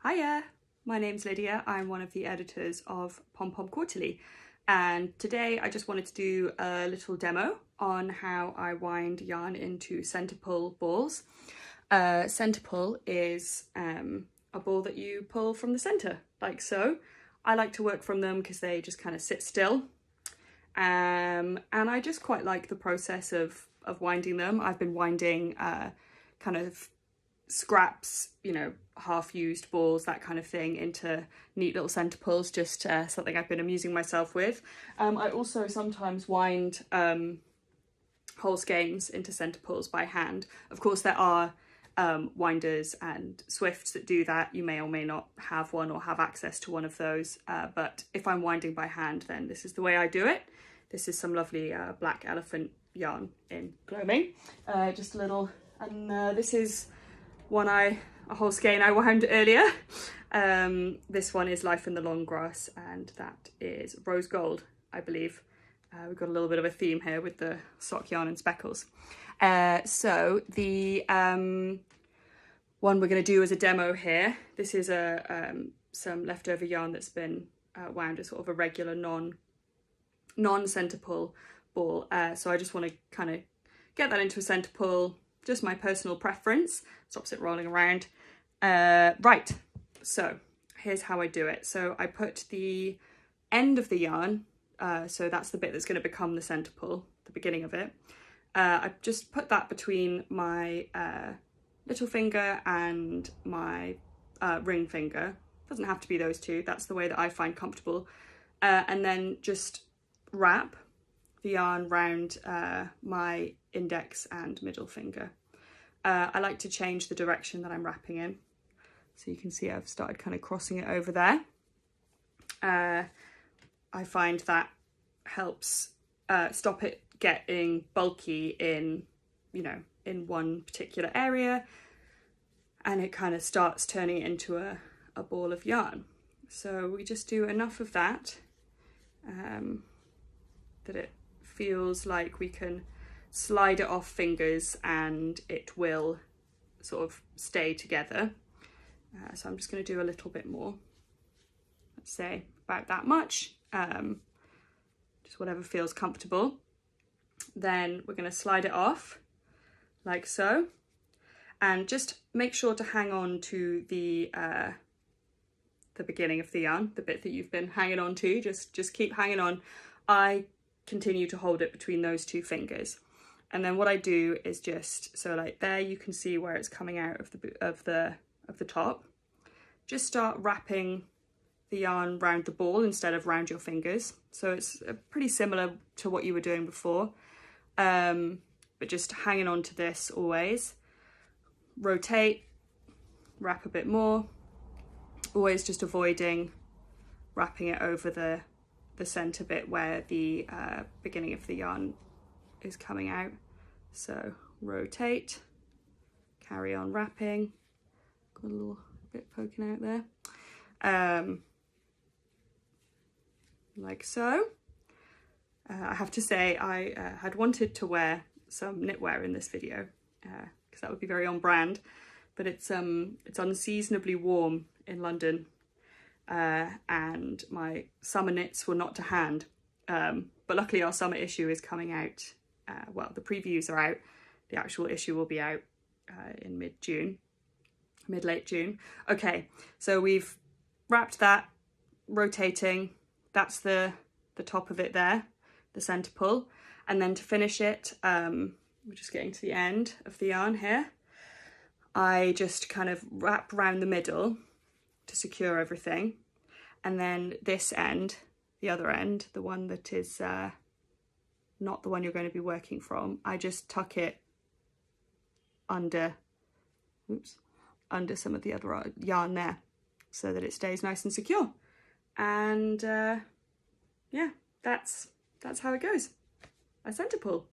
Hiya, my name's Lydia. I'm one of the editors of Pom Pom Quarterly, and today I just wanted to do a little demo on how I wind yarn into centre pull balls. Centre pull is a ball that you pull from the centre, like so. I like to work from them because they just kind of sit still, and I just quite like the process of winding them. I've been winding kind of scraps, you know, half-used balls, that kind of thing, into neat little centre pulls, just something I've been amusing myself with. I also sometimes wind whole skeins into centre pulls by hand. Of course, there are winders and swifts that do that. You may or may not have one or have access to one of those, but if I'm winding by hand, then this is the way I do it. This is some lovely black elephant yarn in gloaming, just a little, and this is a whole skein I wound earlier. This one is Life in the Long Grass, and that is rose gold, I believe. We've got a little bit of a theme here with the sock yarn and speckles. So the one we're going to do as a demo here, this is some leftover yarn that's been wound as sort of a regular non-centre pull ball. So I just want to kind of get that into a centre pull, just my personal preference, stops it rolling around. Right, so here's how I do it. So I put the end of the yarn, so that's the bit that's going to become the centre pull, the beginning of it. I just put that between my little finger and my ring finger. Doesn't have to be those two, that's the way that I find comfortable. And then just wrap the yarn round my index and middle finger. I like to change the direction that I'm wrapping in. So you can see I've started kind of crossing it over there. I find that helps stop it getting bulky in, you know, in one particular area, and it kind of starts turning it into a ball of yarn. So we just do enough of that that it feels like we can slide it off fingers and it will sort of stay together. So I'm just going to do a little bit more, let's say about that much, just whatever feels comfortable. Then we're going to slide it off like so, and just make sure to hang on to the beginning of the yarn, the bit that you've been hanging on to. Just keep hanging on. I continue to hold it between those two fingers, and then what I do is just, so like there you can see where it's coming out of the top. Just start wrapping the yarn round the ball instead of round your fingers. So it's pretty similar to what you were doing before, but just hanging on to this always. Rotate, wrap a bit more, always just avoiding wrapping it over the centre bit where the beginning of the yarn is coming out. So rotate, carry on wrapping, got a little bit poking out there, like so. I have to say I had wanted to wear some knitwear in this video because that would be very on brand, but it's unseasonably warm in London, and my summer knits were not to hand, but luckily our summer issue is coming out. Well, the previews are out, the actual issue will be out in late June. Okay, so we've wrapped that, rotating, that's the top of it there, the centre pull. And then to finish it, we're just getting to the end of the yarn here. I just kind of wrap around the middle to secure everything. And then this end, the other end, the one that is not the one you're going to be working from, I just tuck it under, under some of the other yarn there, so that it stays nice and secure. And yeah, that's how it goes. A centre pull.